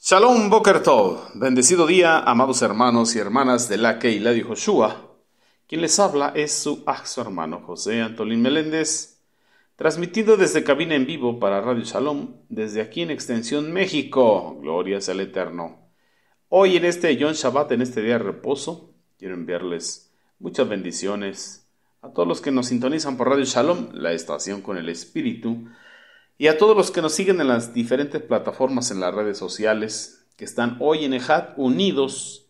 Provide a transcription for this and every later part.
Shalom Boker Tov, bendecido día, amados hermanos y hermanas de la Keilah de Joshua. Quien les habla es su hermano José Antolín Meléndez, transmitido desde cabina en vivo para Radio Shalom, desde aquí en Extensión México. Glorias al Eterno. Hoy en este Yom Shabbat, en este día de reposo, quiero enviarles muchas bendiciones a todos los que nos sintonizan por Radio Shalom, la estación con el Espíritu, y a todos los que nos siguen en las diferentes plataformas en las redes sociales, que están hoy en Ejad unidos,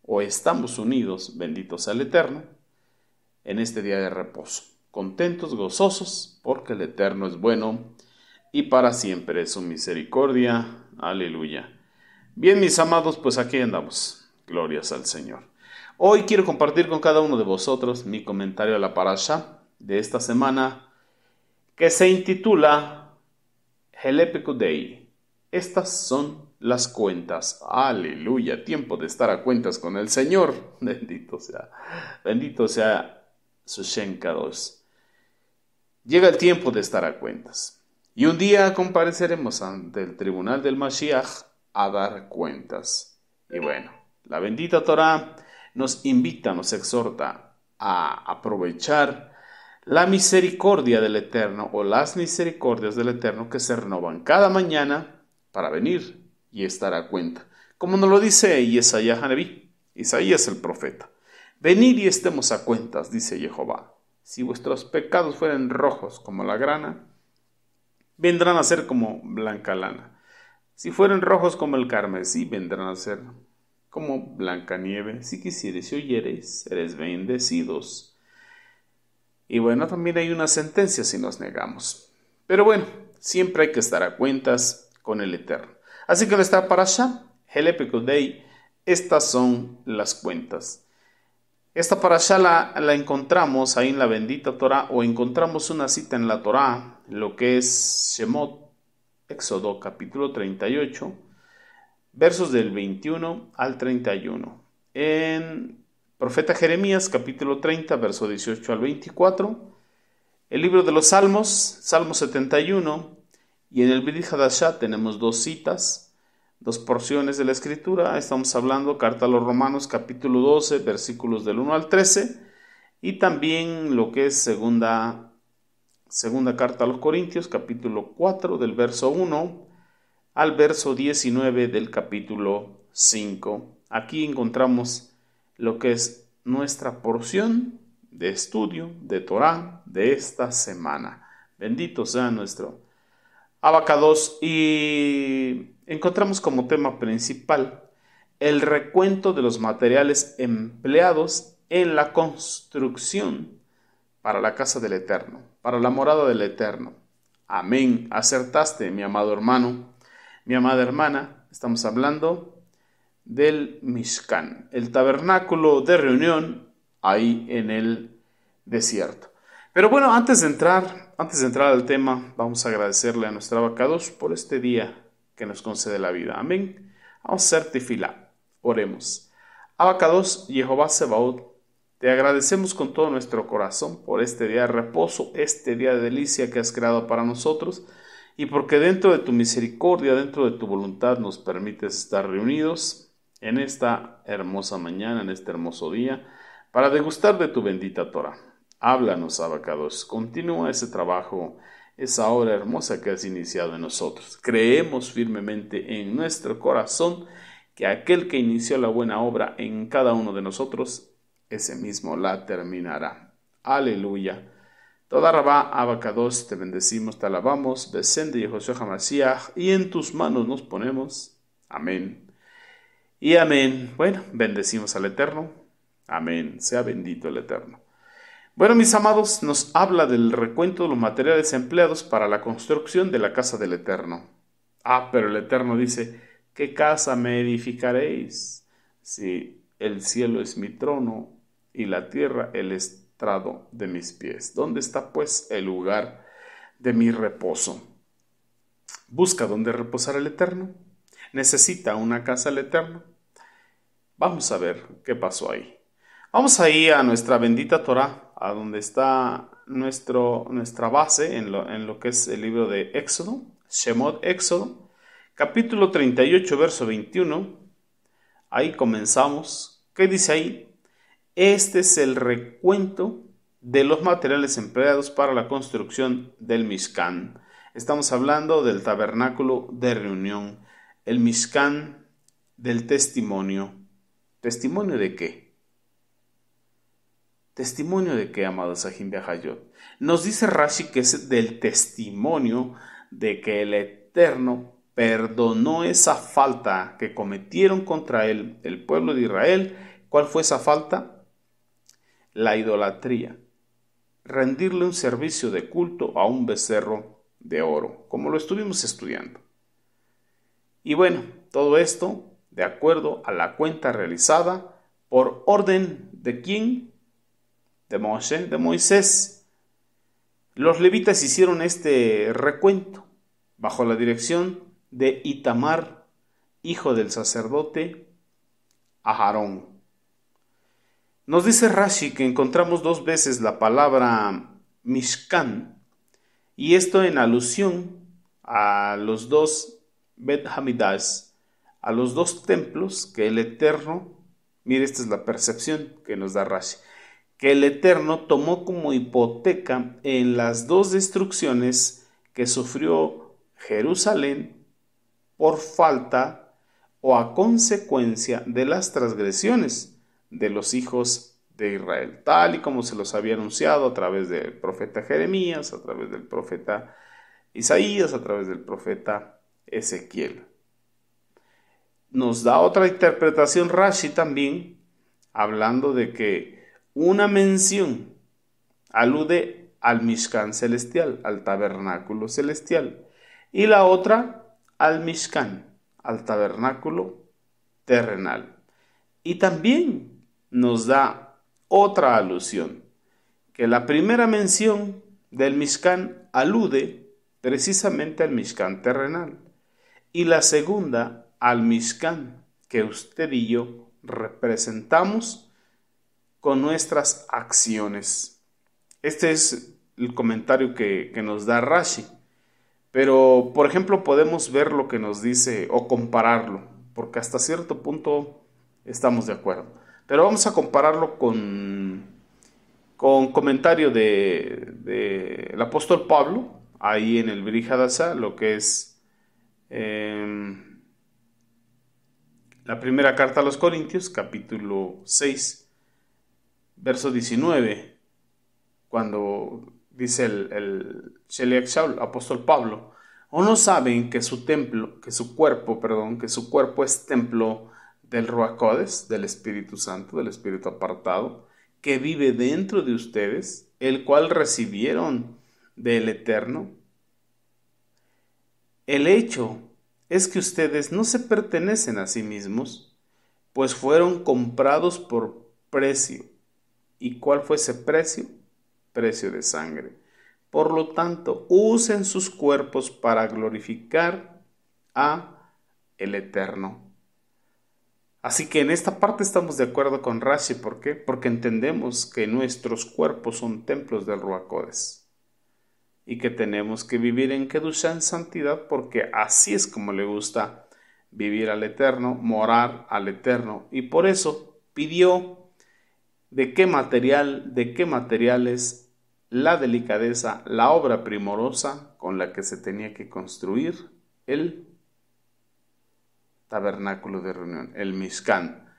o estamos unidos, benditos al Eterno, en este día de reposo. Contentos, gozosos, porque el Eterno es bueno, y para siempre es su misericordia. Aleluya. Bien, mis amados, pues aquí andamos. Glorias al Señor. Hoy quiero compartir con cada uno de vosotros mi comentario a la parasha de esta semana, que se intitula Helepekudei. Estas son las cuentas. Aleluya, tiempo de estar a cuentas con el Señor. Bendito sea su Shem Kadosh. Llega el tiempo de estar a cuentas. Y un día compareceremos ante el tribunal del Mashiach a dar cuentas. Y bueno, la bendita Torah nos invita, nos exhorta a aprovechar la misericordia del Eterno o las misericordias del Eterno que se renovan cada mañana para venir y estar a cuenta. Como nos lo dice Isaías Haneví, Isaías el profeta. Venid y estemos a cuentas, dice Jehová. Si vuestros pecados fueren rojos como la grana, vendrán a ser como blanca lana. Si fueren rojos como el carmesí, vendrán a ser como blanca nieve. Si quisieres y oyereis, seréis bendecidos. Y bueno, también hay una sentencia si nos negamos. Pero bueno, siempre hay que estar a cuentas con el Eterno. Así que en esta parasha, Helepekudei, estas son las cuentas. Esta parasha la encontramos ahí en la bendita Torah, o encontramos una cita en la Torah, lo que es Shemot, Éxodo capítulo 38, versos del 21 al 31. En Profeta Jeremías, capítulo 30, verso 18 al 24. El libro de los Salmos, Salmo 71. Y en el Brit Hadashah tenemos dos citas, dos porciones de la Escritura. Estamos hablando, carta a los Romanos, capítulo 12, versículos del 1 al 13. Y también lo que es segunda carta a los Corintios, capítulo 4, del verso 1 al verso 19 del capítulo 5. Aquí encontramos lo que es nuestra porción de estudio de Torah de esta semana. Bendito sea nuestro Abacados. Y encontramos como tema principal el recuento de los materiales empleados en la construcción para la casa del Eterno, para la morada del Eterno. Amén. Acertaste, mi amado hermano, mi amada hermana. Estamos hablando del Mishkan, el tabernáculo de reunión ahí en el desierto. Pero bueno, antes de entrar al tema, vamos a agradecerle a nuestro Abacados por este día que nos concede la vida. Amén. Vamos a hacer tefilá. Oremos. Abacados, Jehová Sebaot, te agradecemos con todo nuestro corazón por este día de reposo, este día de delicia que has creado para nosotros, y porque dentro de tu misericordia, dentro de tu voluntad, nos permites estar reunidos en esta hermosa mañana, en este hermoso día, para degustar de tu bendita Torah. Háblanos, Abacados, continúa ese trabajo, esa obra hermosa que has iniciado en nosotros. Creemos firmemente en nuestro corazón que aquel que inició la buena obra en cada uno de nosotros, ese mismo la terminará. Aleluya. Toda Rabá, Abacados, te bendecimos, te alabamos, Besende y Josué Hamashiach, y en tus manos nos ponemos. Amén. Y amén. Bueno, bendecimos al Eterno. Amén. Sea bendito el Eterno. Bueno, mis amados, nos habla del recuento de los materiales empleados para la construcción de la casa del Eterno. Pero el Eterno dice, ¿qué casa me edificaréis? Si el cielo es mi trono y la tierra el estrado de mis pies. ¿Dónde está pues el lugar de mi reposo? ¿Busca dónde reposar el Eterno? ¿Necesita una casa el Eterno? Vamos a ver qué pasó ahí. Vamos ahí a nuestra bendita Torah, a donde está nuestra base en lo que es el libro de Éxodo, Shemot Éxodo, Capítulo 38, verso 21. Ahí comenzamos. ¿Qué dice ahí? Este es el recuento de los materiales empleados para la construcción del Mishkan. Estamos hablando del tabernáculo de reunión, el Mishkan del testimonio. ¿Testimonio de qué? ¿Testimonio de qué, amados Ajim Behayot? Nos dice Rashi que es del testimonio de que el Eterno perdonó esa falta que cometieron contra él, el pueblo de Israel. ¿Cuál fue esa falta? La idolatría. Rendirle un servicio de culto a un becerro de oro, como lo estuvimos estudiando. Y bueno, todo esto de acuerdo a la cuenta realizada por orden de ¿quién? De Moshe, de Moisés. Los levitas hicieron este recuento bajo la dirección de Itamar, hijo del sacerdote Aharón. Nos dice Rashi que encontramos 2 veces la palabra Mishkan, y esto en alusión a los 2 Bet Hamidash, a los 2 templos que el Eterno, mire, esta es la percepción que nos da Rashi, que el Eterno tomó como hipoteca en las 2 destrucciones que sufrió Jerusalén por falta o a consecuencia de las transgresiones de los hijos de Israel, tal y como se los había anunciado a través del profeta Jeremías, a través del profeta Isaías, a través del profeta Ezequiel. Nos da otra interpretación Rashi también, hablando de que una mención alude al Mishkan celestial, al tabernáculo celestial, y la otra al Mishkan, al tabernáculo terrenal. Y también nos da otra alusión, que la primera mención del Mishkan alude precisamente al Mishkan terrenal, y la segunda al Mishkan que usted y yo representamos con nuestras acciones. Este es el comentario que nos da Rashi. Pero, por ejemplo, podemos ver lo que nos dice o compararlo, porque hasta cierto punto estamos de acuerdo. Pero vamos a compararlo con comentario del apóstol Pablo, ahí en el Brit Hadashah, lo que es la primera carta a los Corintios, capítulo 6, verso 19, cuando dice el Sheliach Shaul, apóstol Pablo: ¿o no saben que su cuerpo es templo del Ruach Kodesh, del Espíritu Santo, del Espíritu apartado, que vive dentro de ustedes, el cual recibieron del Eterno? El hecho es que ustedes no se pertenecen a sí mismos, pues fueron comprados por precio. ¿Y cuál fue ese precio? Precio de sangre. Por lo tanto, usen sus cuerpos para glorificar a el Eterno. Así que en esta parte estamos de acuerdo con Rashi. ¿Por qué? Porque entendemos que nuestros cuerpos son templos del Ruach Kodesh y que tenemos que vivir en Kedushá, en santidad, porque así es como le gusta vivir al Eterno, morar al Eterno, y por eso pidió de qué materiales la delicadeza, la obra primorosa con la que se tenía que construir el tabernáculo de reunión, el Mishkan.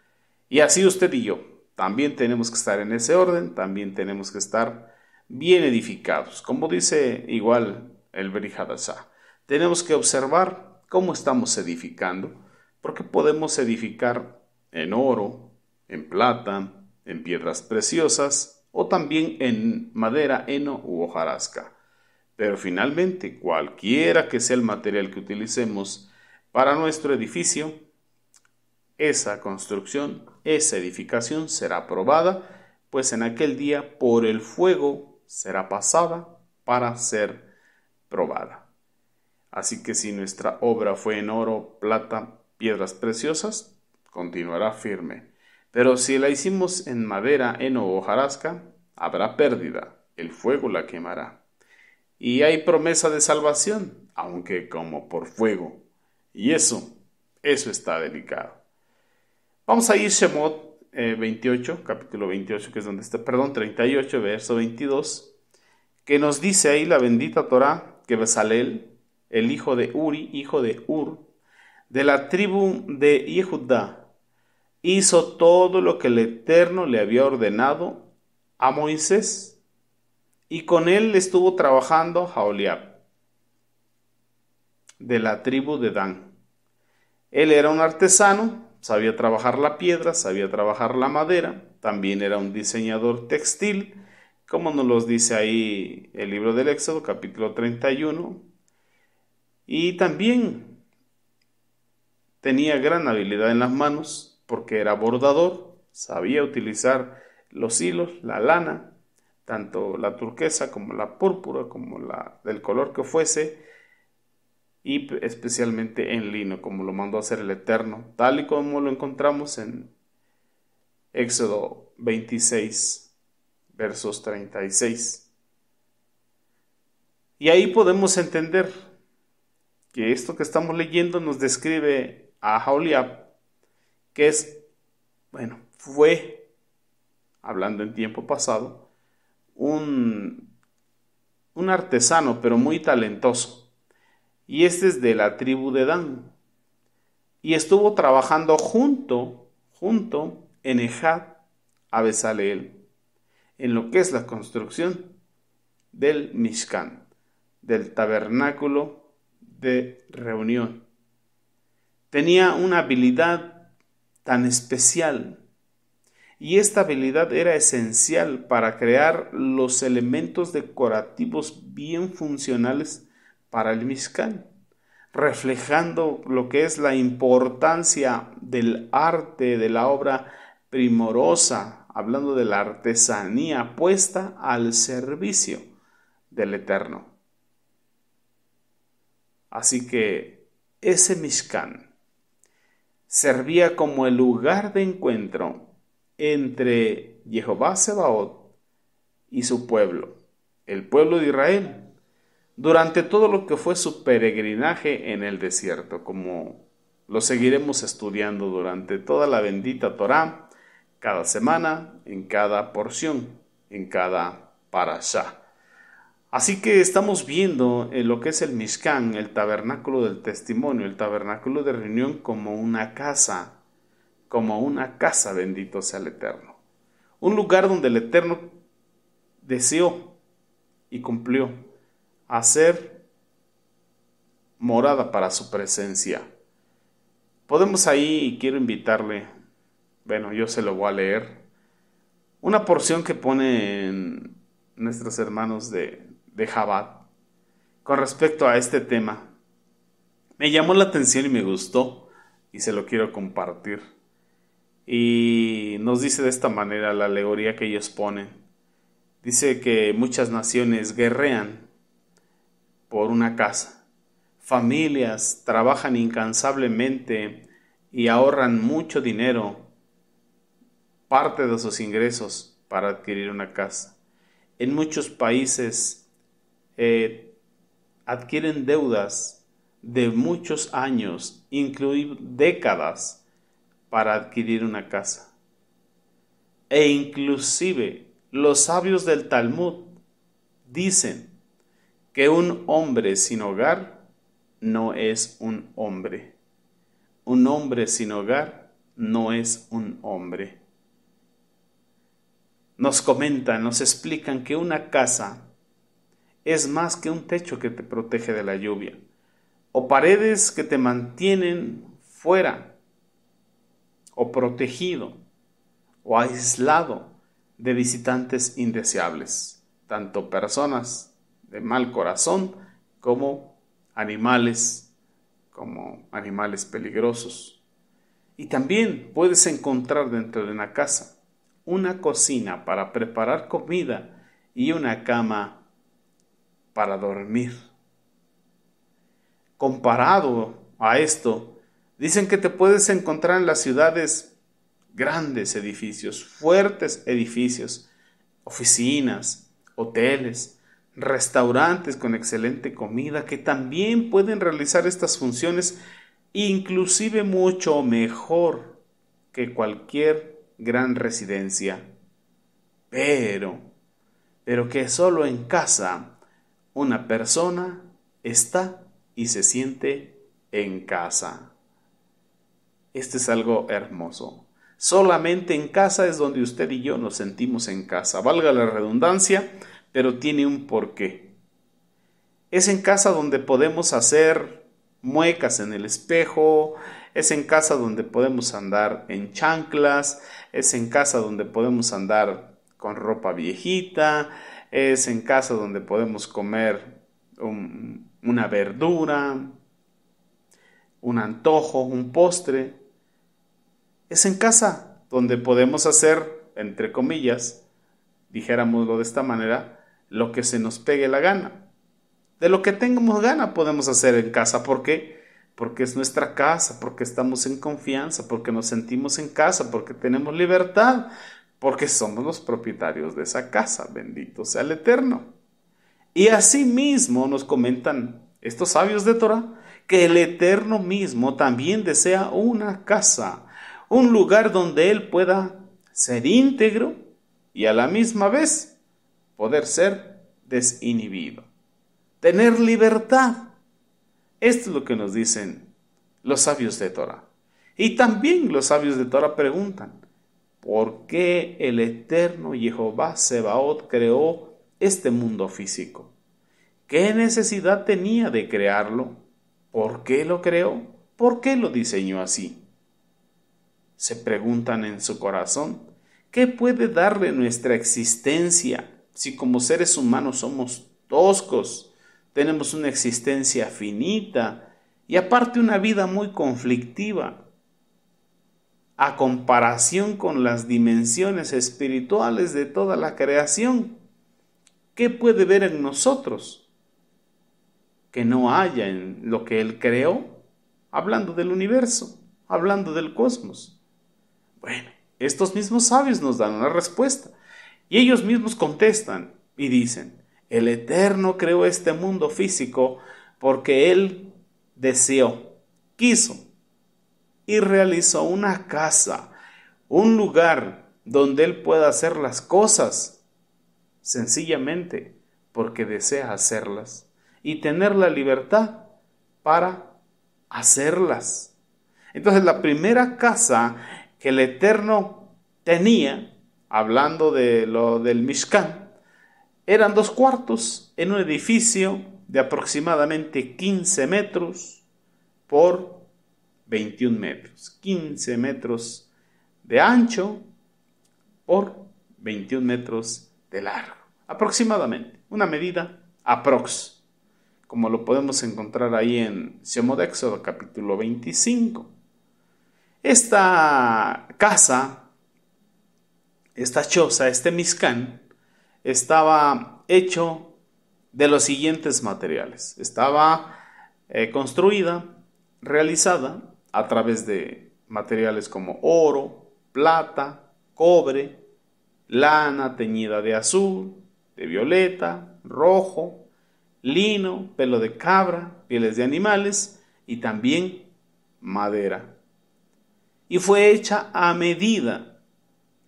Y así usted y yo también tenemos que estar en ese orden, también tenemos que estar bien edificados. Como dice igual el Brit Hadashah, tenemos que observar cómo estamos edificando, porque podemos edificar en oro, en plata, en piedras preciosas o también en madera, heno u hojarasca. Pero finalmente, cualquiera que sea el material que utilicemos para nuestro edificio, esa construcción, esa edificación será aprobada, pues en aquel día por el fuego será pasada para ser probada. Así que si nuestra obra fue en oro, plata, piedras preciosas, continuará firme. Pero si la hicimos en madera, heno o hojarasca, habrá pérdida, el fuego la quemará. Y hay promesa de salvación, aunque como por fuego. Y eso está delicado. Vamos a ir Shemot 28, capítulo 28, que es donde está, 38, verso 22, que nos dice ahí la bendita Torá, que Bezalel, el hijo de Uri, hijo de Ur, de la tribu de Yehudá, hizo todo lo que el Eterno le había ordenado a Moisés, y con él estuvo trabajando Aholiab, de la tribu de Dan. Él era un artesano, sabía trabajar la piedra, sabía trabajar la madera, también era un diseñador textil, como nos lo dice ahí el libro del Éxodo, capítulo 31, y también tenía gran habilidad en las manos, porque era bordador, sabía utilizar los hilos, la lana, tanto la turquesa como la púrpura, como la del color que fuese, y especialmente en lino, como lo mandó a hacer el Eterno, tal y como lo encontramos en Éxodo 26, versos 36. Y ahí podemos entender que esto que estamos leyendo nos describe a Aholiab, que fue, hablando en tiempo pasado, un artesano, pero muy talentoso. Y este es de la tribu de Dan. Y estuvo trabajando junto en Ejad a Bezaleel, en lo que es la construcción del Mishkan, del tabernáculo de reunión. Tenía una habilidad tan especial, y esta habilidad era esencial para crear los elementos decorativos bien funcionales para el Mishkan, reflejando lo que es la importancia del arte, de la obra primorosa, hablando de la artesanía puesta al servicio del Eterno. Así que ese Mishkan servía como el lugar de encuentro entre Jehová Sebaot y su pueblo, el pueblo de Israel, durante todo lo que fue su peregrinaje en el desierto, como lo seguiremos estudiando durante toda la bendita Torá, cada semana, en cada porción, en cada parashá. Así que estamos viendo lo que es el Mishkan, el tabernáculo del testimonio, el tabernáculo de reunión como una casa, bendito sea el Eterno. Un lugar donde el Eterno deseó y cumplió hacer morada para su presencia. Podemos ahí, y quiero invitarle, yo se lo voy a leer, una porción que ponen nuestros hermanos de Chabad con respecto a este tema. Me llamó la atención y me gustó, y se lo quiero compartir. Y nos dice de esta manera la alegoría que ellos ponen. Dice que muchas naciones guerrean por una casa. Familias trabajan incansablemente y ahorran mucho dinero, parte de sus ingresos, para adquirir una casa. En muchos países adquieren deudas de muchos años, incluido décadas, para adquirir una casa. E inclusive los sabios del Talmud dicen que un hombre sin hogar no es un hombre. Un hombre sin hogar no es un hombre. Nos comentan, nos explican que una casa es más que un techo que te protege de la lluvia, o paredes que te mantienen fuera, o protegido, o aislado de visitantes indeseables, tanto personas de mal corazón como animales peligrosos. Y también puedes encontrar dentro de una casa una cocina para preparar comida y una cama para dormir. Comparado a esto, dicen que te puedes encontrar en las ciudades grandes edificios, fuertes edificios, oficinas, hoteles, restaurantes con excelente comida que también pueden realizar estas funciones inclusive mucho mejor que cualquier gran residencia, pero que solo en casa una persona está y se siente en casa. Este es algo hermoso. Solamente en casa es donde usted y yo nos sentimos en casa. Valga la redundancia, pero tiene un porqué. Es en casa donde podemos hacer muecas en el espejo, es en casa donde podemos andar en chanclas, es en casa donde podemos andar con ropa viejita, es en casa donde podemos comer una verdura, un antojo, un postre. Es en casa donde podemos hacer, entre comillas, dijéramoslo de esta manera, lo que se nos pegue la gana. De lo que tengamos gana podemos hacer en casa. ¿Por qué? Porque es nuestra casa, porque estamos en confianza, porque nos sentimos en casa, porque tenemos libertad, porque somos los propietarios de esa casa. Bendito sea el Eterno. Y asimismo nos comentan estos sabios de Torah que el Eterno mismo también desea una casa, un lugar donde Él pueda ser íntegro y a la misma vez poder ser desinhibido. Tener libertad. Esto es lo que nos dicen los sabios de Torah. Y también los sabios de Torah preguntan, ¿por qué el eterno Jehová Sebaot creó este mundo físico? ¿Qué necesidad tenía de crearlo? ¿Por qué lo creó? ¿Por qué lo diseñó así? Se preguntan en su corazón, ¿qué puede darle nuestra existencia si como seres humanos somos toscos? Tenemos una existencia finita y aparte una vida muy conflictiva. A comparación con las dimensiones espirituales de toda la creación, ¿qué puede ver en nosotros que no haya en lo que Él creó? Hablando del universo, hablando del cosmos. Bueno, estos mismos sabios nos dan una respuesta y ellos mismos contestan y dicen, el Eterno creó este mundo físico porque Él deseó, quiso y realizó una casa, un lugar donde Él pueda hacer las cosas sencillamente porque desea hacerlas y tener la libertad para hacerlas. Entonces la primera casa que el Eterno tenía, hablando de lo del Mishkan, eran 2 cuartos en un edificio de aproximadamente 15 metros por 21 metros. 15 metros de ancho por 21 metros de largo. Aproximadamente. Una medida aprox. Como lo podemos encontrar ahí en Shemot Éxodo capítulo 25. Esta casa, esta choza, este Mishkan, estaba hecho de los siguientes materiales. Estaba construida, realizada a través de materiales como oro, plata, cobre, lana teñida de azul, de violeta, rojo, lino, pelo de cabra, pieles de animales y también madera. Y fue hecha a medida,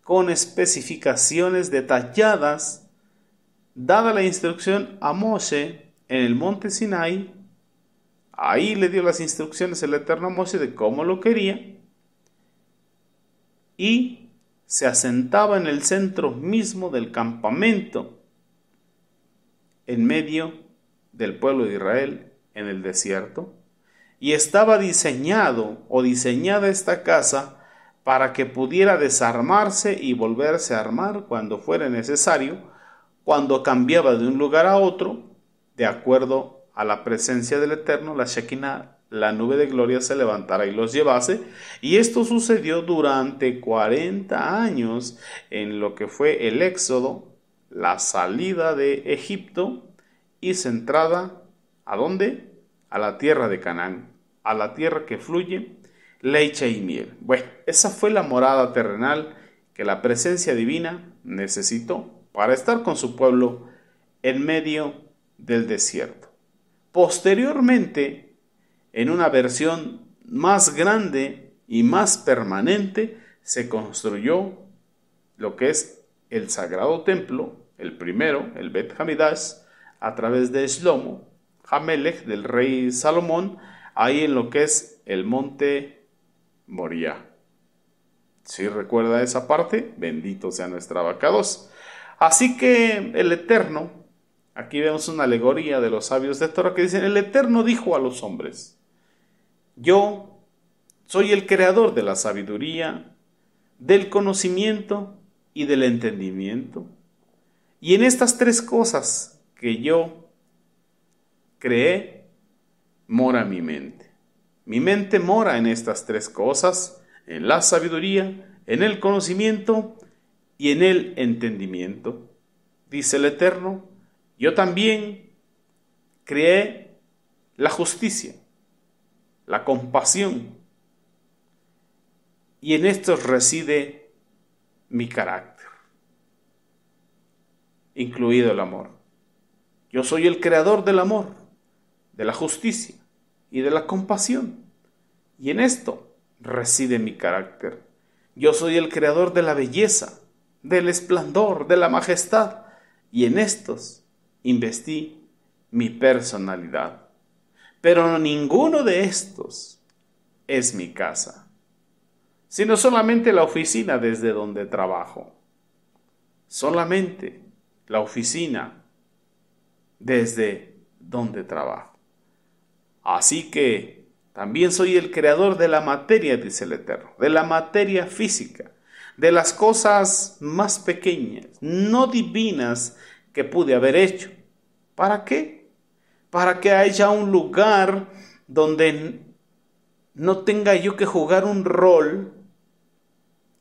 con especificaciones detalladas, dada la instrucción a Moshe en el monte Sinai. Ahí le dio las instrucciones el Eterno a Moshe de cómo lo quería y se asentaba en el centro mismo del campamento, en medio del pueblo de Israel en el desierto, y estaba diseñada esta casa para que pudiera desarmarse y volverse a armar cuando fuera necesario, cuando cambiaba de un lugar a otro, de acuerdo a la presencia del Eterno, la Shekinah, la nube de gloria se levantara y los llevase, y esto sucedió durante 40 años en lo que fue el éxodo, la salida de Egipto y su entrada, ¿a dónde? A la tierra de Canaán, a la tierra que fluye leche y miel. Bueno, esa fue la morada terrenal que la presencia divina necesitó para estar con su pueblo en medio del desierto. Posteriormente, en una versión más grande y más permanente se construyó lo que es el sagrado templo, el primero, el Bet Hamidash, a través de Shlomo Hamelech, del rey Salomón, ahí en lo que es el monte Moriah. ¿Sí recuerda esa parte? Bendito sea nuestra Abacados. Así que el Eterno, aquí vemos una alegoría de los sabios de Torah que dicen, el Eterno dijo a los hombres, yo soy el creador de la sabiduría, del conocimiento y del entendimiento. Y en estas tres cosas que yo creé, mora mi mente. Mi mente mora en estas tres cosas, en la sabiduría, en el conocimiento y en el entendimiento. Dice el Eterno, yo también creé la justicia, la compasión, y en esto reside mi carácter, incluido el amor. Yo soy el creador del amor, de la justicia y de la compasión, y en esto reside mi carácter. Yo soy el creador de la belleza, del esplendor, de la majestad, y en estos investí mi personalidad. Pero ninguno de estos es mi casa, sino solamente la oficina desde donde trabajo. Solamente la oficina desde donde trabajo. Así que también soy el creador de la materia, dice el Eterno, de la materia física, de las cosas más pequeñas, no divinas que pude haber hecho. ¿Para qué? Para que haya un lugar donde no tenga yo que jugar un rol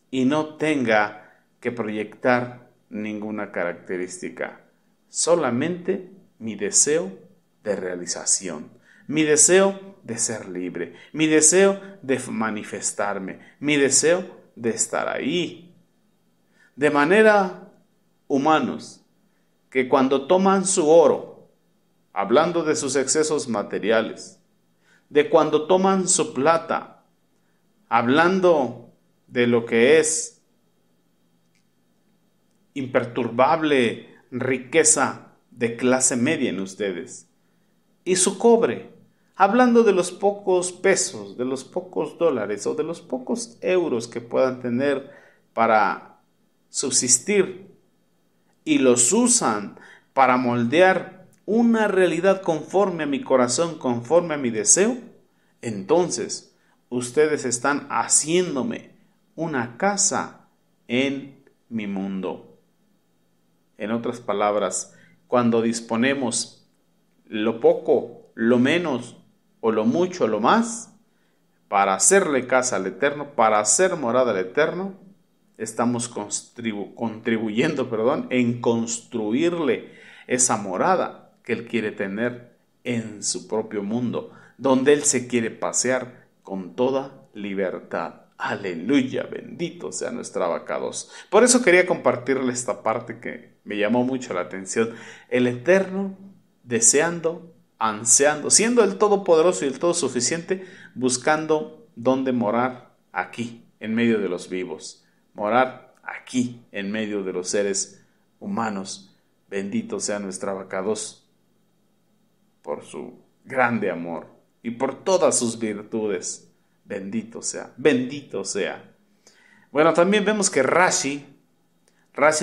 y no tenga que proyectar ninguna característica. Solamente mi deseo de realización, mi deseo de ser libre, mi deseo de manifestarme, mi deseo de estar ahí. De manera, humanos, que cuando toman su oro, hablando de sus excesos materiales, de cuando toman su plata, hablando de lo que es imperturbable riqueza de clase media en ustedes, y su cobre, hablando de los pocos pesos, de los pocos dólares o de los pocos euros que puedan tener para subsistir, y los usan para moldear una realidad conforme a mi corazón, conforme a mi deseo, entonces ustedes están haciéndome una casa en mi mundo. En otras palabras, cuando disponemos lo poco, lo menos o lo mucho, lo más, para hacerle casa al Eterno, para hacer morada al Eterno, estamos contribuyendo en construirle esa morada que Él quiere tener en su propio mundo, donde Él se quiere pasear con toda libertad. Aleluya, bendito sea nuestro Abacados. Por eso quería compartirle esta parte que me llamó mucho la atención. El Eterno deseando, ansiando, siendo el Todopoderoso y el Todo Suficiente, buscando dónde morar aquí, en medio de los vivos. Morar aquí, en medio de los seres humanos. Bendito sea nuestro Abacados por su grande amor y por todas sus virtudes. Bendito sea, bendito sea. Bueno, también vemos que Rashi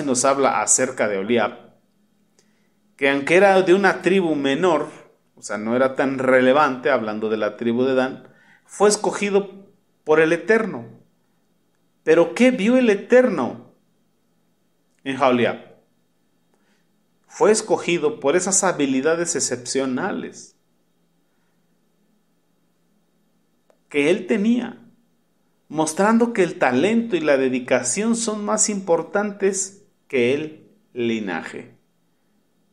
nos habla acerca de Oliab, que aunque era de una tribu menor, o sea, no era tan relevante, hablando de la tribu de Dan, fue escogido por el Eterno. ¿Pero qué vio el Eterno en Aholiab? Fue escogido por esas habilidades excepcionales que él tenía, mostrando que el talento y la dedicación son más importantes que el linaje.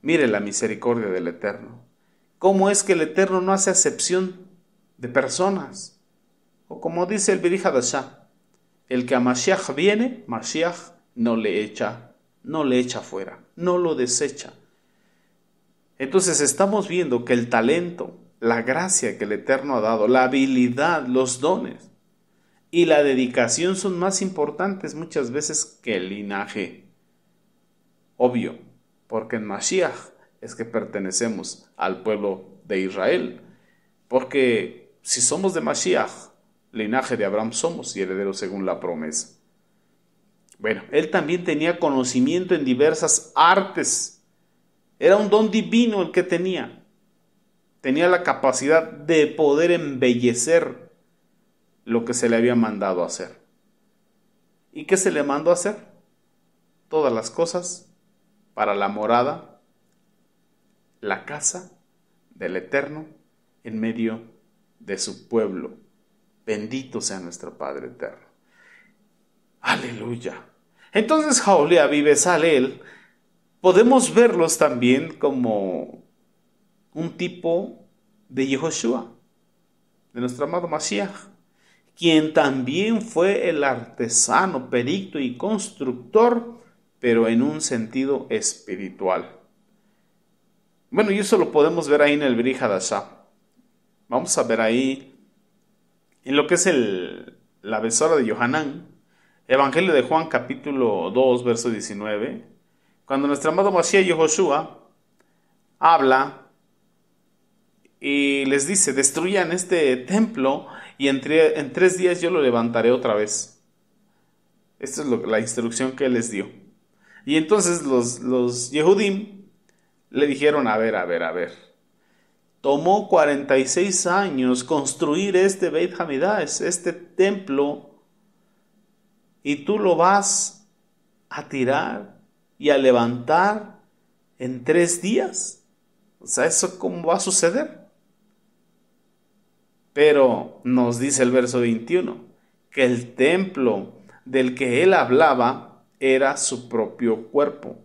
Mire la misericordia del Eterno. ¿Cómo es que el Eterno no hace acepción de personas? O como dice el Birij Hadashah, el que a Mashiach viene, Mashiach no le echa fuera, no lo desecha. Entonces estamos viendo que el talento, la gracia que el Eterno ha dado, la habilidad, los dones y la dedicación son más importantes muchas veces que el linaje. Obvio, porque en Mashiach es que pertenecemos al pueblo de Israel. Porque si somos de Mashiach, linaje de Abraham somos y herederos según la promesa. Bueno, él también tenía conocimiento en diversas artes. Era un don divino el que tenía. Tenía la capacidad de poder embellecer lo que se le había mandado hacer. ¿Y qué se le mandó a hacer? Todas las cosas para la morada, la casa del Eterno en medio de su pueblo. Bendito sea nuestro Padre Eterno. Aleluya. Entonces Jaolea y Bezalel podemos verlos también como un tipo de Yehoshua, de nuestro amado Mashiach, quien también fue el artesano, perito y constructor, pero en un sentido espiritual. Bueno, y eso lo podemos ver ahí en el Brit Hadashah. Vamos a ver ahí en lo que es la besora de Yohanan, Evangelio de Juan capítulo 2, verso 19, cuando nuestro amado Mashiach Yehoshua habla y les dice, destruyan este templo y en 3 días yo lo levantaré otra vez. Esta es la instrucción que él les dio. Y entonces los Yehudim le dijeron, a ver. Tomó 46 años construir este Beit Hamidash, este templo, y tú lo vas a tirar y a levantar en 3 días. O sea, ¿eso cómo va a suceder? Pero nos dice el verso 21, que el templo del que él hablaba era su propio cuerpo.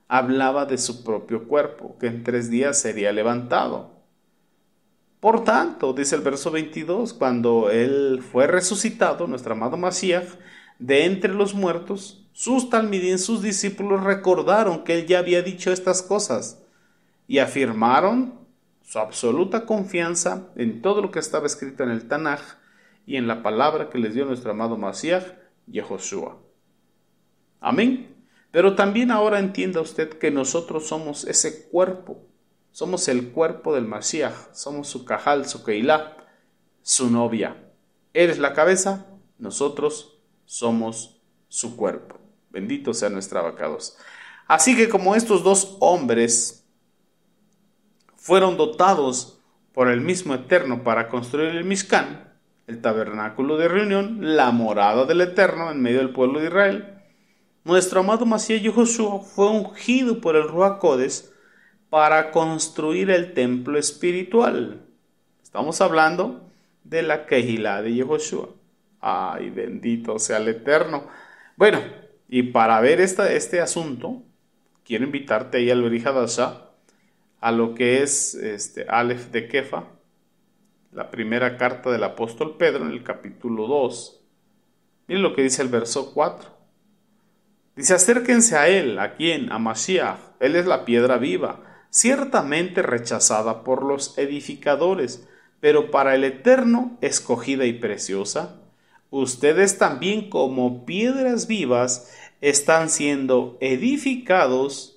Hablaba de su propio cuerpo, que en 3 días sería levantado. Por tanto, dice el verso 22, cuando él fue resucitado, nuestro amado Mashiach, de entre los muertos, sus talmidim, sus discípulos recordaron que él ya había dicho estas cosas y afirmaron su absoluta confianza en todo lo que estaba escrito en el Tanaj y en la palabra que les dio nuestro amado Mashiach, Yehoshua. Amén. Pero también ahora entienda usted que nosotros somos ese cuerpo. Somos el cuerpo del Mashiach. Somos su Kahal, su Keilah, su novia. Él es la cabeza, nosotros somos su cuerpo. Bendito sea nuestro abacados. Así que como estos 2 hombres fueron dotados por el mismo Eterno para construir el Mishkan, el tabernáculo de reunión, la morada del Eterno en medio del pueblo de Israel, nuestro amado Mashiach Yehoshua fue ungido por el Ruach Kodesh para construir el templo espiritual. Estamos hablando de la Kehilá de Yehoshua. Ay, bendito sea el Eterno. Bueno, y para ver este asunto, quiero invitarte ahí al Brit Hadashah, a lo que es Aleph de Kefa, la primera carta del apóstol Pedro en el capítulo 2. Miren lo que dice el verso 4. Dice, acérquense a él. ¿A quién? A Mashiach. Él es la piedra viva, ciertamente rechazada por los edificadores, pero para el Eterno escogida y preciosa. Ustedes también como piedras vivas están siendo edificados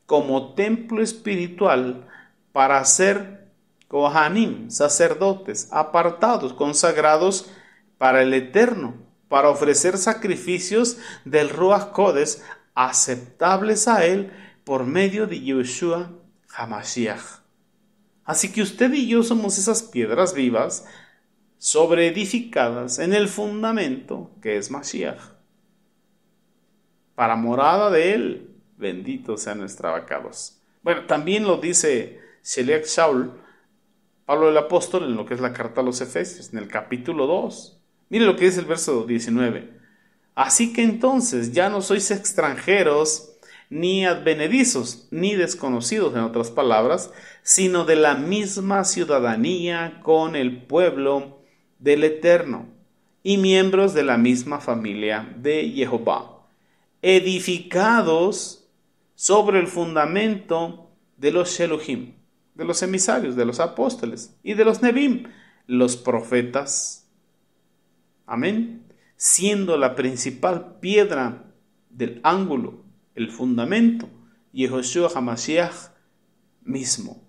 como templo espiritual para ser Kohanim, sacerdotes, apartados, consagrados para el Eterno, para ofrecer sacrificios del Ruach Kodesh aceptables a él por medio de Yeshua HaMashiach. Así que usted y yo somos esas piedras vivas sobreedificadas en el fundamento que es Mashiach, para morada de él. Bendito sea nuestro abacados. Bueno, también lo dice Sheliach Shaul, Pablo el apóstol, en lo que es la carta a los Efesios, en el capítulo 2. Mire lo que dice el verso 19. Así que entonces ya no sois extranjeros, ni advenedizos, ni desconocidos, en otras palabras, sino de la misma ciudadanía con el pueblo del Eterno, y miembros de la misma familia de Jehová, edificados sobre el fundamento de los Sheluhim, de los emisarios, de los apóstoles y de los Nebim, los profetas. Amén. Siendo la principal piedra del ángulo, el fundamento, Yehoshua HaMashiach mismo.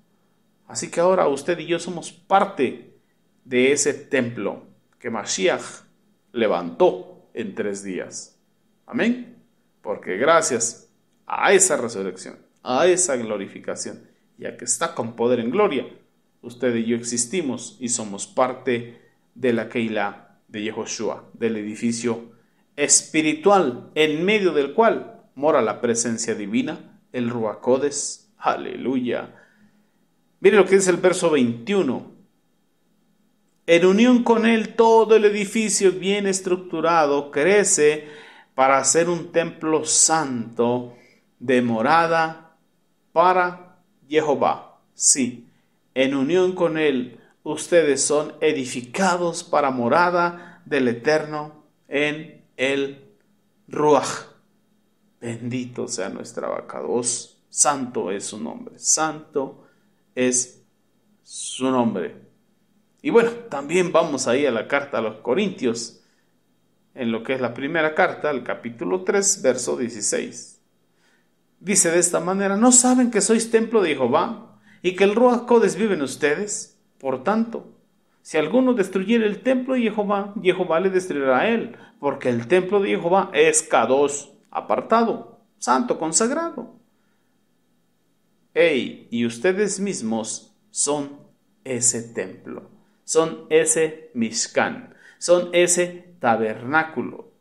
Así que ahora usted y yo somos parte de ese templo que Mashiach levantó en 3 días. Amén. Porque gracias a esa resurrección, a esa glorificación, ya que está con poder en gloria, usted y yo existimos y somos parte de la Keilah de Yehoshua, del edificio espiritual en medio del cual mora la presencia divina, el Ruach Kodesh. Aleluya. Mire lo que dice el verso 21. En unión con él, todo el edificio bien estructurado crece para ser un templo santo de morada para Jehová. Sí, en unión con él, ustedes son edificados para morada del Eterno en el Ruach. Bendito sea nuestra Abacados. Santo es su nombre. Santo es su nombre. Y bueno, también vamos ahí a la carta a los Corintios, en lo que es la primera carta, el capítulo 3, verso 16. Dice de esta manera: ¿no saben que sois templo de Jehová y que el Ruach Kodesh vive en ustedes? Por tanto, si alguno destruyere el templo de Jehová, Jehová le destruirá a él, porque el templo de Jehová es Kadosh, apartado, santo, consagrado. Y ustedes mismos son ese templo, son ese Mishkan, son ese tabernáculo,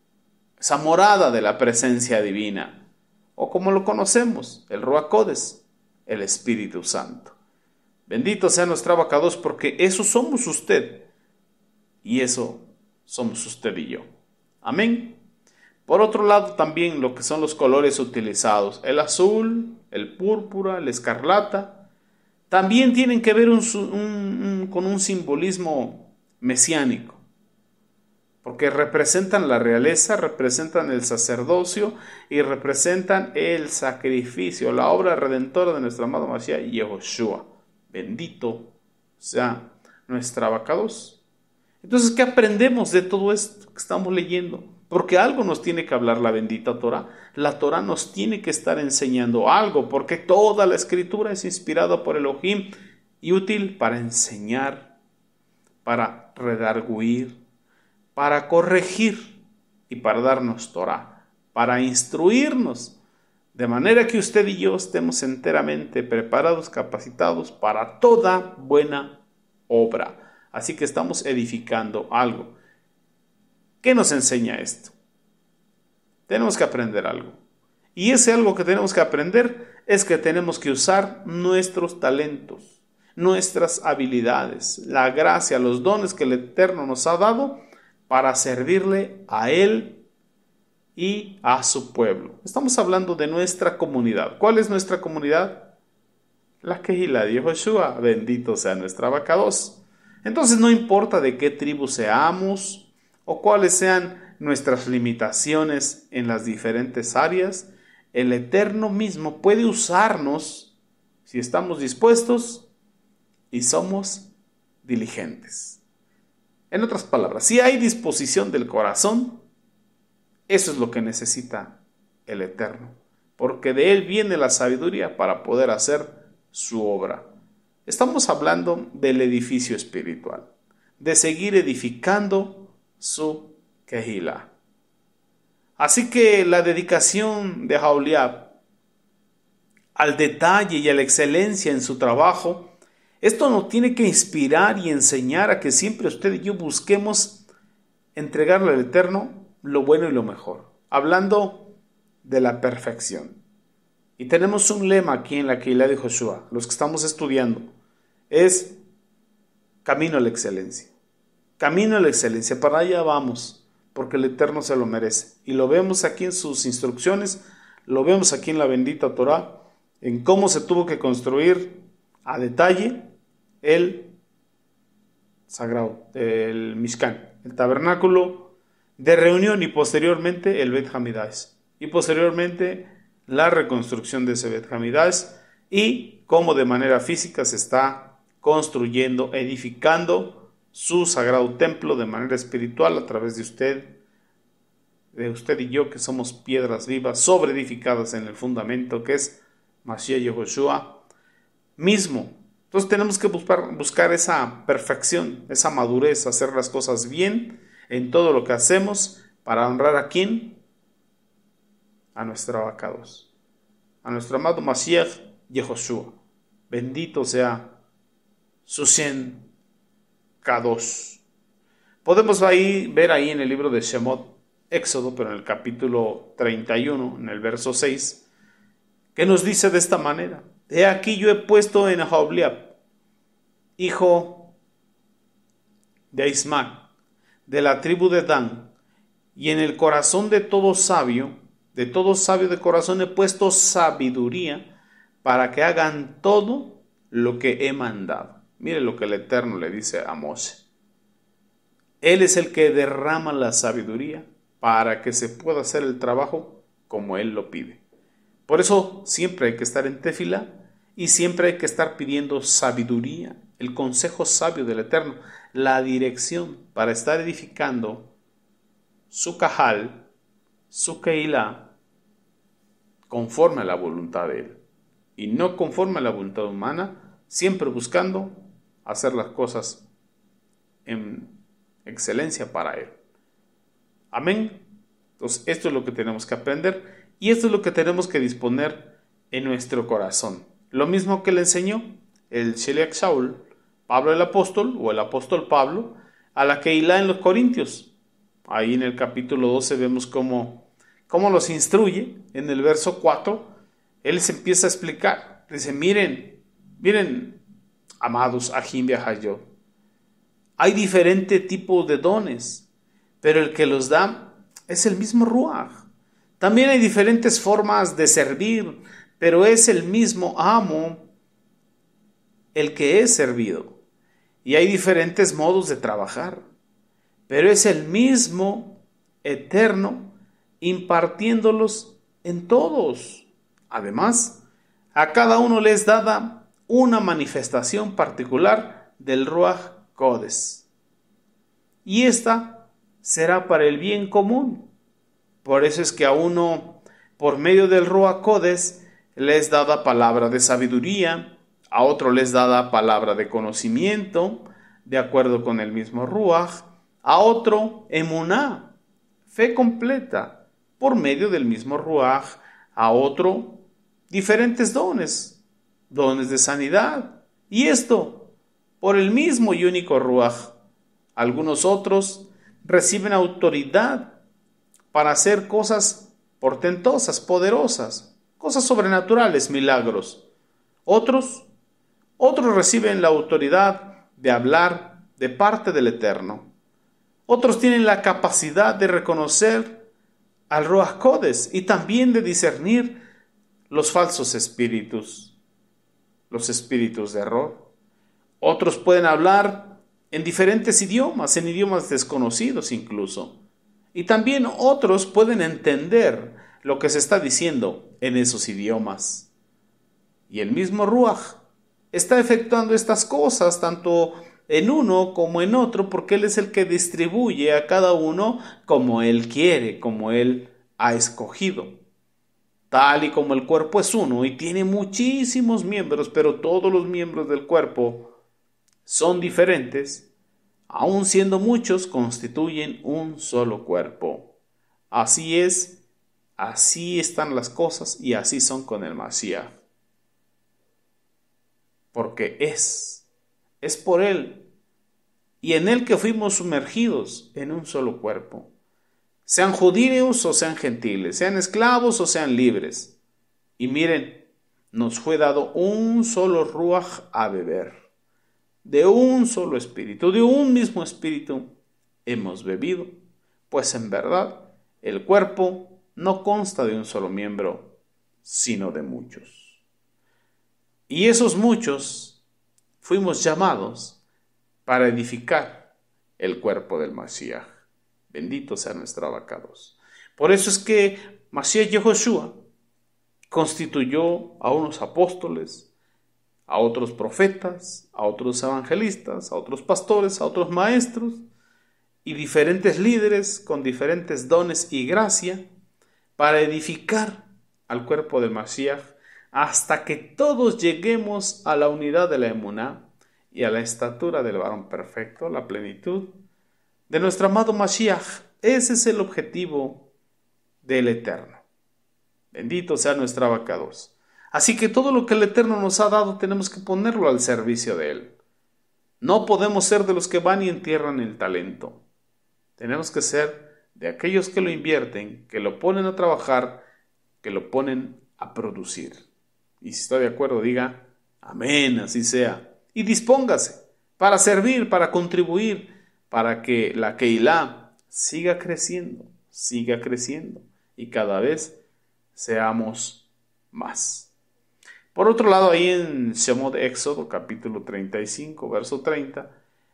esa morada de la presencia divina, o como lo conocemos, el Ruach Kodesh, el Espíritu Santo. Bendito sea nuestro Abacados, porque eso somos usted, y eso somos usted y yo. Amén. Por otro lado, también lo que son los colores utilizados, el azul, el púrpura, el escarlata, también tienen que ver con un simbolismo mesiánico, porque representan la realeza, representan el sacerdocio y representan el sacrificio, la obra redentora de nuestro amado Mashiach Yehoshua. Bendito sea nuestra Abacados. Entonces, ¿qué aprendemos de todo esto que estamos leyendo? Porque algo nos tiene que hablar la bendita Torah. La Torah nos tiene que estar enseñando algo, porque toda la escritura es inspirada por Elohim y útil para enseñar, para redarguir, para corregir y para darnos Torah, para instruirnos, de manera que usted y yo estemos enteramente preparados, capacitados para toda buena obra. Así que estamos edificando algo. ¿Qué nos enseña esto? Tenemos que aprender algo. Y ese algo que tenemos que aprender es que tenemos que usar nuestros talentos, nuestras habilidades, la gracia, los dones que el Eterno nos ha dado para servirle a Él y a su pueblo. Estamos hablando de nuestra comunidad. ¿Cuál es nuestra comunidad? La Keilah de Yehoshua. Bendito sea nuestra Abacados. Entonces no importa de qué tribu seamos o cuáles sean nuestras limitaciones en las diferentes áreas, el Eterno mismo puede usarnos si estamos dispuestos y somos diligentes. En otras palabras, si hay disposición del corazón, eso es lo que necesita el Eterno, porque de Él viene la sabiduría para poder hacer su obra. Estamos hablando del edificio espiritual, de seguir edificando su Keilah. Así que la dedicación de Aholiab al detalle y a la excelencia en su trabajo, esto nos tiene que inspirar y enseñar a que siempre usted y yo busquemos entregarle al Eterno lo bueno y lo mejor, hablando de la perfección. Y tenemos un lema aquí en la Keilah de Yehoshua, los que estamos estudiando, es camino a la excelencia. Camino a la excelencia, para allá vamos, porque el Eterno se lo merece. Y lo vemos aquí en sus instrucciones, lo vemos aquí en la bendita Torah, en cómo se tuvo que construir a detalle el sagrado, el Mishkan, el tabernáculo de reunión, y posteriormente el Bet Hamidash, y posteriormente la reconstrucción de ese Bet Hamidash y cómo de manera física se está construyendo, edificando su sagrado templo de manera espiritual a través de usted y yo, que somos piedras vivas sobreedificadas en el fundamento que es Mashiach Yehoshua mismo. Entonces tenemos que buscar esa perfección, esa madurez, hacer las cosas bien en todo lo que hacemos para honrar a ¿quién? A nuestro abacados, a nuestro amado Mashiach Yehoshua. Bendito sea su Shem Kadosh. Podemos ver ahí en el libro de Shemot, Éxodo, pero en el capítulo 31, en el verso 6, que nos dice de esta manera: he aquí yo he puesto en Aholiab, hijo de Ahismac, de la tribu de Dan, y en el corazón de todo sabio de corazón he puesto sabiduría para que hagan todo lo que he mandado. Mire lo que el Eterno le dice a Moshe. Él es el que derrama la sabiduría para que se pueda hacer el trabajo como Él lo pide. Por eso siempre hay que estar en tefilá y siempre hay que estar pidiendo sabiduría, el consejo sabio del Eterno, la dirección para estar edificando su cajal, su keilah, conforme a la voluntad de Él y no conforme a la voluntad humana, siempre buscando hacer las cosas en excelencia para Él. Amén. Entonces esto es lo que tenemos que aprender y esto es lo que tenemos que disponer en nuestro corazón. Lo mismo que le enseñó el Sheliach Shaul, Pablo el apóstol o el apóstol Pablo, a la Keilah en los Corintios. Ahí en el capítulo 12 vemos cómo los instruye. En el verso 4, él les empieza a explicar. Dice, miren, amados, Ahim Behayot, hay diferente tipo de dones, pero el que los da es el mismo Ruach. También hay diferentes formas de servir, pero es el mismo amo el que es servido. Y hay diferentes modos de trabajar, pero es el mismo Eterno impartiéndolos en todos. Además, a cada uno les dada una manifestación particular del Ruach Kodesh, y esta será para el bien común. Por eso es que a uno, por medio del Ruach Kodesh, les dada palabra de sabiduría, a otro les dada palabra de conocimiento, de acuerdo con el mismo Ruach, a otro emuná, fe completa, por medio del mismo Ruach, a otro diferentes dones de sanidad, y esto por el mismo y único Ruach. Algunos otros reciben autoridad para hacer cosas portentosas, poderosas, cosas sobrenaturales, milagros. Otros reciben la autoridad de hablar de parte del Eterno. Otros tienen la capacidad de reconocer al Ruach Kodesh y también de discernir los falsos espíritus, los espíritus de error. Otros pueden hablar en diferentes idiomas, en idiomas desconocidos incluso. Y también otros pueden entender lo que se está diciendo en esos idiomas. Y el mismo Ruach está efectuando estas cosas tanto en uno como en otro, porque Él es el que distribuye a cada uno como Él quiere, como Él ha escogido. Tal y como el cuerpo es uno y tiene muchísimos miembros, pero todos los miembros del cuerpo son diferentes, aun siendo muchos, constituyen un solo cuerpo. Así es, así están las cosas y así son con el Mashiach. Porque es por Él y en Él que fuimos sumergidos en un solo cuerpo. Sean judíos o sean gentiles, sean esclavos o sean libres. Y miren, nos fue dado un solo Ruach a beber. De un solo espíritu, de un mismo espíritu hemos bebido, pues en verdad el cuerpo no consta de un solo miembro, sino de muchos. Y esos muchos fuimos llamados para edificar el cuerpo del Mashiach. Bendito sea nuestro abacados. Por eso es que Mashiach Yehoshua constituyó a unos apóstoles, a otros profetas, a otros evangelistas, a otros pastores, a otros maestros y diferentes líderes con diferentes dones y gracia para edificar al cuerpo del Mashiach hasta que todos lleguemos a la unidad de la emuná y a la estatura del varón perfecto, la plenitud de nuestro amado Mashiach. Ese es el objetivo del Eterno. Bendito sea nuestro abacados. Así que todo lo que el Eterno nos ha dado tenemos que ponerlo al servicio de Él. No podemos ser de los que van y entierran el talento. Tenemos que ser de aquellos que lo invierten, que lo ponen a trabajar, que lo ponen a producir. Y si está de acuerdo, diga amén, así sea. Y dispóngase para servir, para contribuir, para que la Keilah siga creciendo y cada vez seamos más. Por otro lado, ahí en Shemot Éxodo, capítulo 35, verso 30,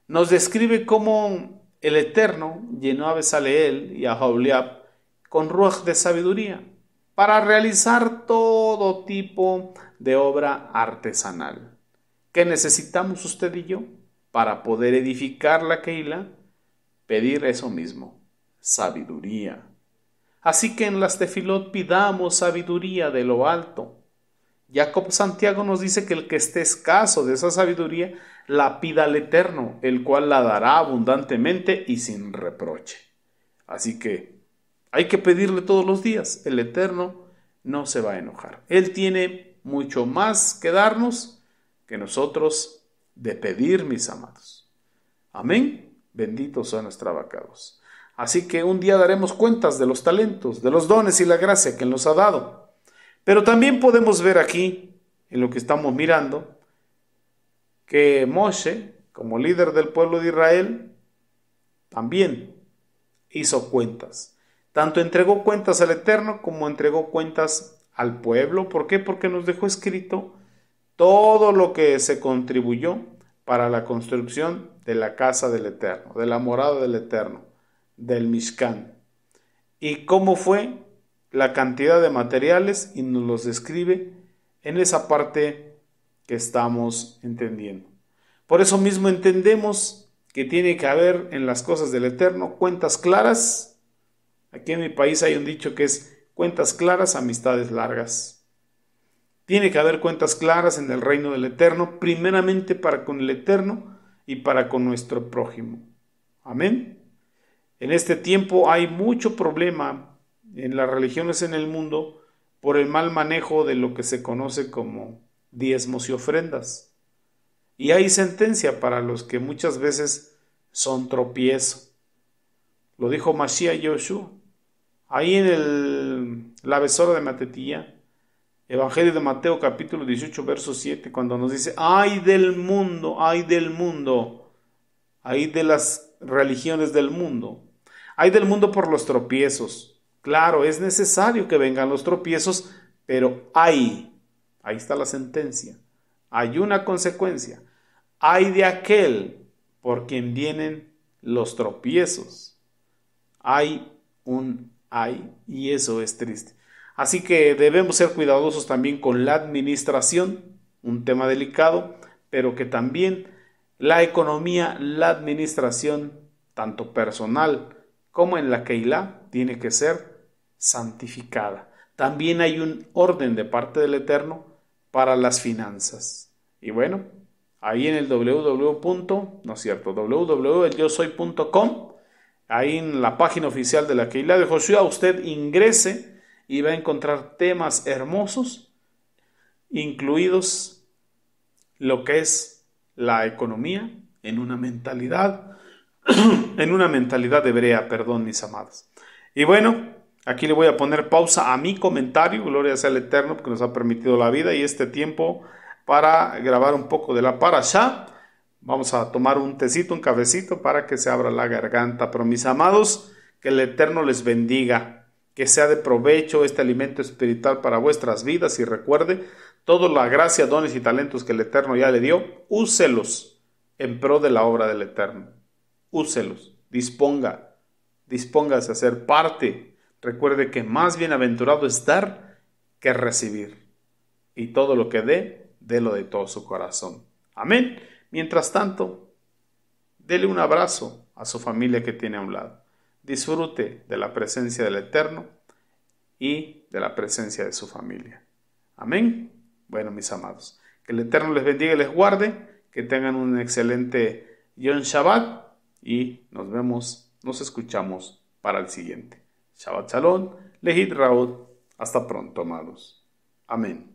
nos describe cómo el Eterno llenó a Bezaleel y a Aholiab con ruaj de sabiduría para realizar todo tipo de obra artesanal. ¿Qué necesitamos usted y yo para poder edificar la Keilah? Pedir eso mismo, sabiduría. Así que en las tefilot pidamos sabiduría de lo alto. Jacob Santiago nos dice que el que esté escaso de esa sabiduría la pida al Eterno, el cual la dará abundantemente y sin reproche. Así que hay que pedirle todos los días. El Eterno no se va a enojar. Él tiene mucho más que darnos que nosotros de pedir, mis amados. Amén. Benditos son nuestros abacados. Así que un día daremos cuentas de los talentos, de los dones y la gracia que nos ha dado. Pero también podemos ver aquí, en lo que estamos mirando, que Moshe, como líder del pueblo de Israel, también hizo cuentas. Tanto entregó cuentas al Eterno como entregó cuentas al pueblo. ¿Por qué? Porque nos dejó escrito todo lo que se contribuyó para la construcción de la casa del Eterno, de la morada del Eterno, del Mishkan. Y cómo fue la cantidad de materiales, y nos los describe en esa parte que estamos entendiendo. Por eso mismo entendemos que tiene que haber en las cosas del Eterno cuentas claras. Aquí en mi país hay un dicho que es cuentas claras, amistades largas. Tiene que haber cuentas claras en el reino del Eterno, primeramente para con el Eterno y para con nuestro prójimo. Amén. En este tiempo hay mucho problema en las religiones en el mundo por el mal manejo de lo que se conoce como diezmos y ofrendas. Y hay sentencia para los que muchas veces son tropiezo. Lo dijo Mashiach Yoshua. Ahí en la besora de Matetilla, Evangelio de Mateo capítulo 18 verso 7, cuando nos dice, ay del mundo, ay de las religiones del mundo, ay del mundo por los tropiezos. Claro, es necesario que vengan los tropiezos, pero ahí está la sentencia, hay una consecuencia, hay de aquel por quien vienen los tropiezos, hay, y eso es triste. Así que debemos ser cuidadosos también con la administración, un tema delicado, pero que también la economía, la administración, tanto personal como en la Keilah, tiene que ser santificada. También hay un orden de parte del Eterno para las finanzas. Y bueno, ahí en el www.elyosoy.com, ahí en la página oficial de la Keilah de Josué, usted ingrese y va a encontrar temas hermosos, incluidos lo que es la economía en una mentalidad hebrea, mis amados. Y bueno, aquí le voy a poner pausa a mi comentario, gloria sea al Eterno, porque nos ha permitido la vida y este tiempo para grabar un poco de la parashá. Vamos a tomar un tecito, un cafecito para que se abra la garganta. Pero mis amados, que el Eterno les bendiga, que sea de provecho este alimento espiritual para vuestras vidas, y recuerde, toda la gracia, dones y talentos que el Eterno ya le dio, úselos en pro de la obra del Eterno. Úselos, dispóngase a ser parte. Recuerde que más bienaventurado es dar que recibir. Y todo lo que dé, délo de todo su corazón. Amén. Mientras tanto, dele un abrazo a su familia que tiene a un lado. Disfrute de la presencia del Eterno y de la presencia de su familia. Amén. Bueno, mis amados, que el Eterno les bendiga y les guarde, que tengan un excelente Yom Shabbat y nos escuchamos para el siguiente. Shabbat Shalom, Lehit Raot. Hasta pronto, amados. Amén.